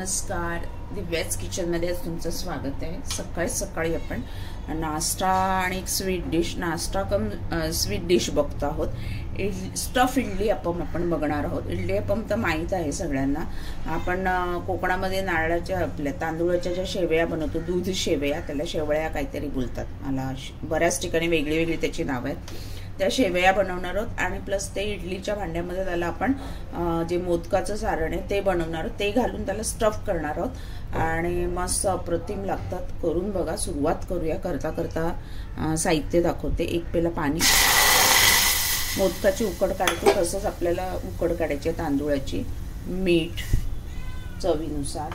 नमस्कार, दिव्याच किचनमध्ये तुमचं स्वागत आहे। सकाळी सकाळी आपण नाश्ता आणि एक स्वीट डिश, नाश्ता कम स्वीट डिश बघतो आहोत। स्टफ इडली अप्पम आपण बघणार आहोत। इडली अप्पम तर माहीत आहे सगळ्यांना। आपण कोकणामध्ये नारळाच्या आपल्या तांदूळाच्या ज्या शेवया बनवतो, दूध शेवया, त्याला शेवया काहीतरी बोलतात। मला बऱ्याच ठिकाणी वेगळी वेगळी त्याची नाव आहेत। त्या शेवया बनवणार आहोत आणि प्लस ते इडलीच्या भांड्यामध्ये त्याला आपण जे मोदकाचं सारण आहे ते बनवणार आहोत, ते घालून त्याला स्टफ करणार आहोत आणि मस्त अप्रतिम लागतात। करून बघा। सुरुवात करूया। करता करता साहित्य दाखवते। एक पेला पाणी, मोदकाची उकड काढतो तसंच आपल्याला उकड काढायची तांदूळाची, मीठ चवीनुसार,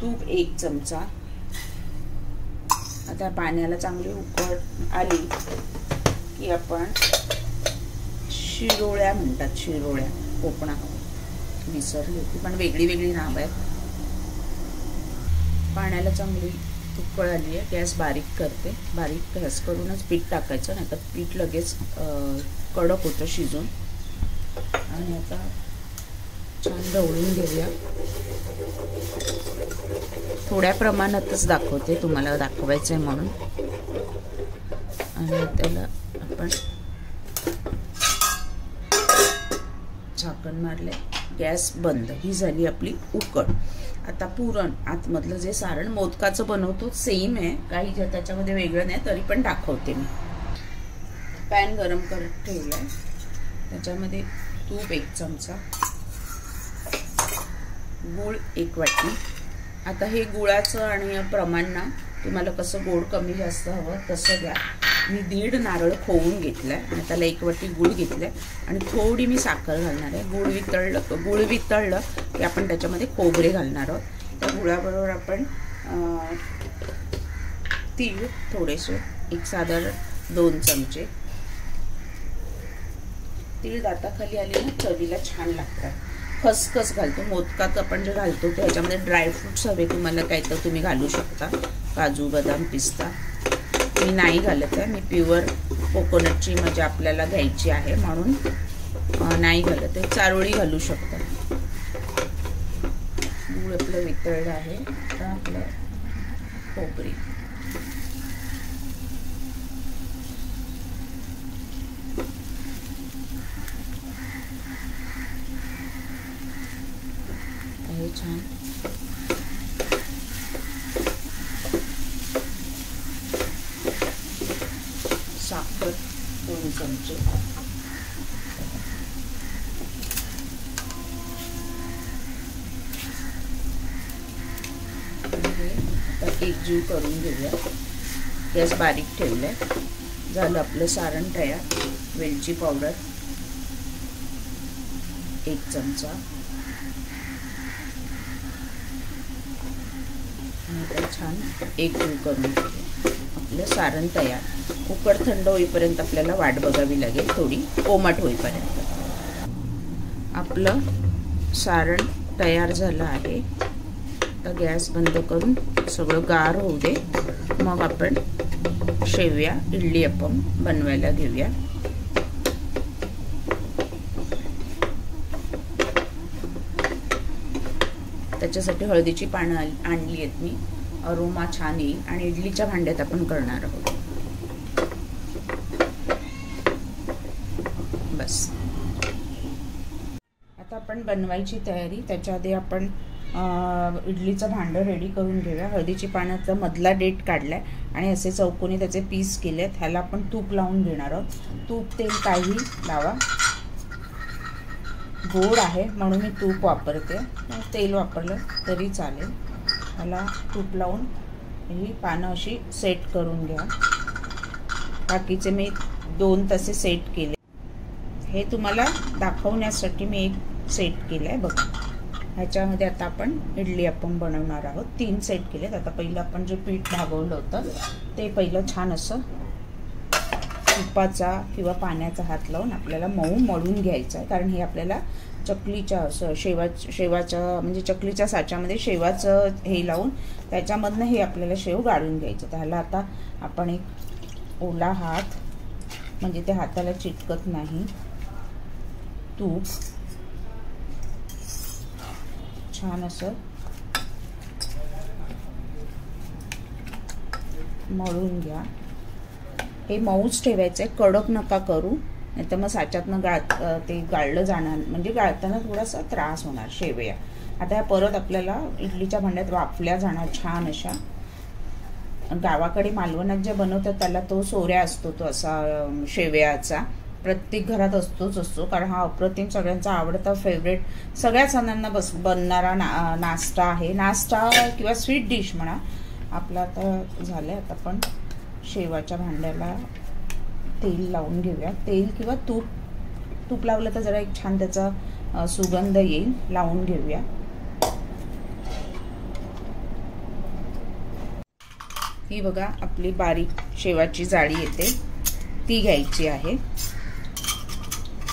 तूप 1 चमचा। आता पाण्याला चांगली उकळ आली की आपण शिरोळ्या म्हणतात, शिरोळ्या कोकणात विसरली होती पण वेगळी वेगळी नाव आहेत। पाण्याला चांगली उकळ आली आहे, गॅस बारीक करते। बारीक गॅस करूनच पीठ टाकायचं, नाही तर पीठ लगेच कडक होतं शिजून। आणि आता छान ढवळून घेऊया। थोड्या प्रमाणातच दाखवते, तुम्हाला दाखवायचं आहे म्हणून। आणि त्याला आपण झाकण मारले, गॅस बंद। ही झाली आपली उकड। आता पुरण आतमधलं जे सारण मोदकाचं बनवतो सेम आहे, काही त्याच्यामध्ये वेगळं नाही, तरी पण दाखवते मी। पॅन गरम करत ठेवलाय, त्याच्यामध्ये तूप 1 चमचा, गूळ 1 वाटी। आता हे गुळाचं आणि प्रमाण ना तुम्हाला कसं गोड कमी जास्त हवं तसं घ्या। मी 1.5 नारळ खोवून घेतलाय आणि त्याला 1 वाटी गूळ घेतलाय आणि थोडी मी साखर घालणार आहे। गूळ वितळलं की आपण त्याच्यामध्ये खोबरे घालणार आहोत। त्या गुळाबरोबर आपण तीळ थोडेसे, एक साधारण 2 चमचे। तीळ दाताखाली आले ना चवीला छान लागतात। खसखस घालतो, मोदकात आपण जे घालतो त्याच्यामध्ये ड्रायफ्रुट्स हवे तुम्हाला काय तर तुम्ही घालू शकता, काजू बदाम पिस्ता। मी नाही घालत आहे, मी प्युअर कोकोनटची म्हणजे आपल्याला घ्यायची आहे म्हणून नाही घालत आहे। चारोळी घालू शकता। गूळ आपलं वितळलं आहे, आता आपलं खोबरी, छान साखर 2 चमचे, एकजीव करून घेऊया। गॅस बारीक ठेवलाय। झालं आपलं सारण तयार। वेलची पावडर 1 चमचा, छान एकजीव करून घेऊया। आपलं सारण तयार। उकड थंड होईपर्यंत आपल्याला वाट बघावी लागेल, थोडी कोमट होईपर्यंत। आपलं सारण तयार झालं आहे। आता गॅस बंद करून सगळं गार होऊ दे, मग आपण शेवया इडली अप्पम बनवायला घेऊया। त्याच्यासाठी हळदीची पानं आणली आहेत मी, अरोमा छान येईल आणि इडलीच्या भांड्यात आपण करणार आहोत। बस आता आपण बनवायची तयारी। त्याच्या आधी आपण इडलीचं भांडं रेडी करून घेऊया। हळदीची पानाचा मधला डेट काढलाय आणि असे चौकोनी त्याचे पीस केलेत। ह्याला आपण तूप लावून घेणार आहोत। तूप तेल काही लावा, गोड आहे म्हणून मी तूप वापरते, तेल वापरलं तरी चालेल। ह्याला तूप लावून ही पानं अशी सेट करून घ्या। बाकीचे मी 2 तसे सेट केले, हे तुम्हाला दाखवण्यासाठी मी एक सेट केलं आहे बघा। ह्याच्यामध्ये आता आपण इडली अप्पम बनवणार आहोत। 3 सेट केलेत। आता पहिलं आपण जे पीठ भागवलं होतं ते पहिलं छान असं तुपाचा किंवा पाण्याचा हात लावून आपल्याला मऊ मळून घ्यायचं आहे, कारण हे आपल्याला चकलीच्या असं शेवाच्या म्हणजे चकलीच्या साच्यामध्ये शेवाचं हे लावून त्याच्यामधनं हे आपल्याला शेव गाळून घ्यायचं। त्याला आता आपण एक ओला हात, म्हणजे ते हाताला चिटकत नाही, तूप छान असं मळून घ्या। हे मऊच ठेवायचं आहे, कडक नका करू, नाही तर मग साच्यातनं ते गाळलं जाणार, म्हणजे गाळताना थोडासा त्रास होणार शेवया। आता ह्या परत आपल्याला इडलीच्या भांड्यात वाफल्या जाणार छान अशा। गावाकडे मालवणात जे बनवतात त्याला तो सोऱ्या असतो, तो असा शेवयाचा प्रत्येक घरात असतो, कारण हा अप्रतिम सगळ्यांचा आवडता फेवरेट, सगळ्या सणांना बनणारा नाश्ता आहे, नाश्ता किंवा स्वीट डिश म्हणा। आपला आता झालंय, आता आपण शेवाच्या भांड्याला तेल लावून घेऊया। तेल किंवा तूप लावलं तर जरा एक छान त्याचा सुगंध येईल, लावून घेऊया। ही बघा आपली बारीक शेवाची जाळी येते, ती घ्यायची आहे।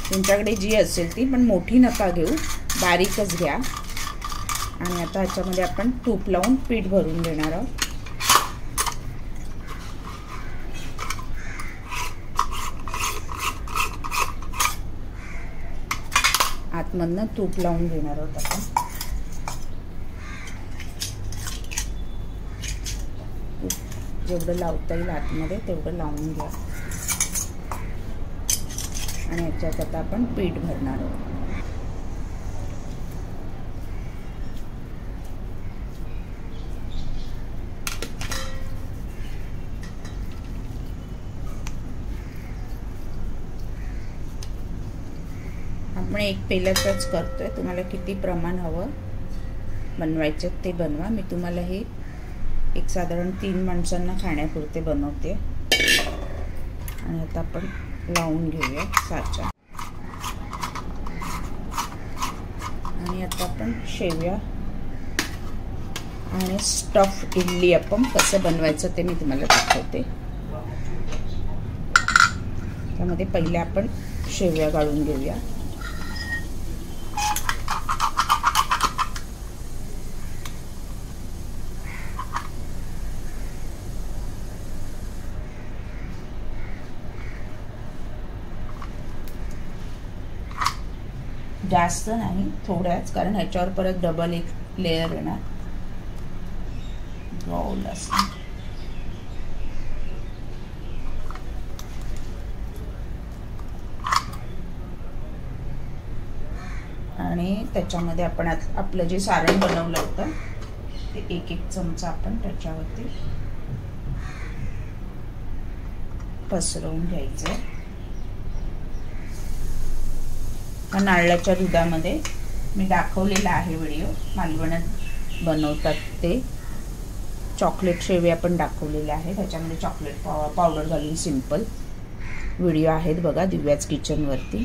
तुमच्याकडे जी असेल ती, पण मोठी नका घेऊ, बारीकच घ्या। आणि आता ह्याच्यामध्ये आपण तूप लावून पीठ भरून घेणार आहोत। आतमधनं तूप लावून घेणार आहोत आपण। जेवढं लावता येईल आतमध्ये तेवढं लावून घ्या। आणि याच्यात आता आपण पीठ भरणार आहोत। आपण एक पेल्याचंच करतोय, तुम्हाला किती प्रमाण हवं बनवायचं ते बनवा। मी तुम्हाला हे एक साधारण 3 माणसांना खाण्यापुरते बनवते। आणि आता आपण लावून घेऊया साचा। आणि आता आपण शेवया आणि स्टफ इडली आपण कसं बनवायचं ते मी तुम्हाला दाखवते। त्यामध्ये पहिले आपण शेवया गाळून घेऊया। जास्त नाही, थोड्याच, कारण ह्याच्यावर परत डबल एक लेयर येणार। गोल असं आणि त्याच्यामध्ये आपण आपलं जे सारण बनवलं होतं ते एक चमचा आपण त्याच्यावरती पसरवून घ्यायचं। नारळाच्या दुधामध्ये मी दाखवलेला आहे व्हिडिओ, मालवणात बनवतात ते चॉकलेट शेवया पण दाखवलेले आहे, त्याच्यामध्ये चॉकलेट पावडर घालून सिंपल व्हिडिओ आहेत बघा दिव्याच किचनवरती।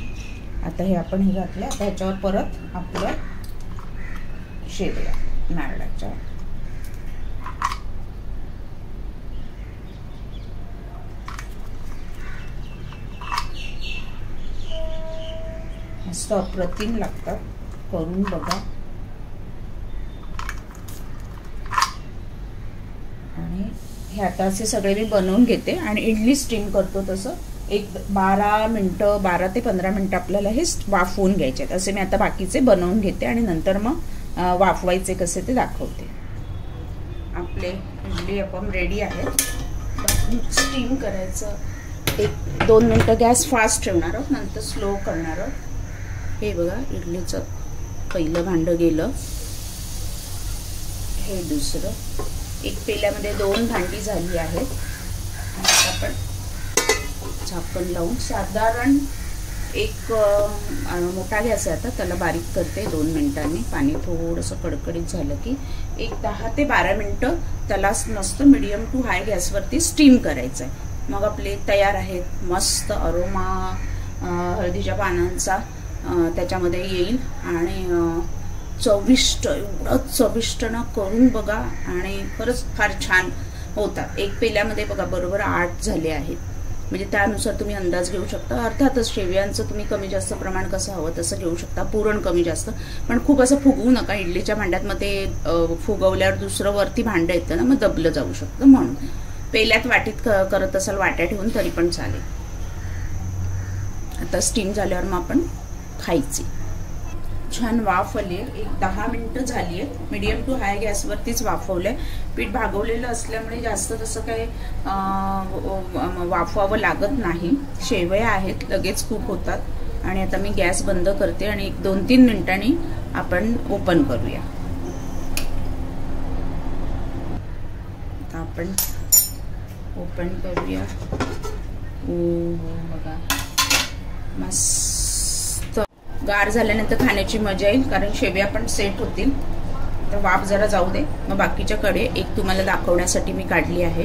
आता हे आपण हे घातलं, आता ह्याच्यावर परत आपलं शेवया नारळाच्या मस्त अप्रतिम लागतात, करून बघा। आणि हे आता असे सगळे मी बनवून घेते आणि इडली स्टीम करतो तसं एक 12 मिनिटं 12 ते 15 मिनिटं आपल्याला हे वाफवून घ्यायचे आहेत। असे मी आता बाकीचे बनवून घेते आणि नंतर मग वाफवायचे कसे ते दाखवते। आपले इडली आपण रेडी आहेत, स्टीम करायचं 1-2 मिनिटं गॅस फास्ट ठेवणार आहोत, नंतर स्लो करणार आहोत। हे बघा इडलीचं पहिलं भांडं गेलं, हे दुसरं, एक पेल्यामध्ये 2 भांडी झाली आहेत। आता आपण झाकण लावून साधारण एक मोठा गॅस आहे आता, त्याला बारीक करते 2 मिनिटांनी। पाणी थोडंसं कडकडीत झालं की एक 10 ते 12 मिनिटं त्याला मस्त मीडियम टू हाय गॅसवरती स्टीम करायचं आहे। मग आपले तयार आहेत, मस्त अरोमा हळदीच्या पानांचा त्याच्यामध्ये येईल आणि चविष्ट, एवढं चविष्ट ना, करून बघा आणि खरंच फार छान होतात। एक पेल्यामध्ये बघा बरोबर 8 झाले आहेत, म्हणजे त्यानुसार तुम्ही अंदाज घेऊ शकता। अर्थातच शेवयांचं तुम्ही कमी जास्त प्रमाण कसं हवं तसं घेऊ शकता, पुरण कमी जास्त, पण खूप असं फुगवू नका इडलीच्या भांड्यात, मग ते फुगवल्यावर दुसरं वरती भांडं येतं ना, मग दबलं जाऊ शकतं। म्हणून पेल्यात वाटीत करत असाल वाट्या ठेवून तरी पण चालेल। आता स्टीम झाल्यावर मग आपण खायची। छान वाफ आली आहे. एक 10 मिनिटं झाली आहेत. मीडियम टू हाय गॅसवरतीच वाफवलंय. पीठ भागवलेलं असल्यामुळे जास्त तसं काही वाफवावं लागत नाही. शेवया आहेत, लगेच कुक होतात. आणि आता मी गॅस बंद करते आणि एक 2-3 मिनिटांनी आपण ओपन करूया. आता आपण ओपन करूया. बघा मस्त गार झाल्यानंतर खाण्याची मजा येईल, कारण शेवया पण सेट होतील. तर वाफ जरा जाऊ दे, मग बाकीच्या कडे एक तुम्हाला दाखवण्यासाठी मी काढली आहे.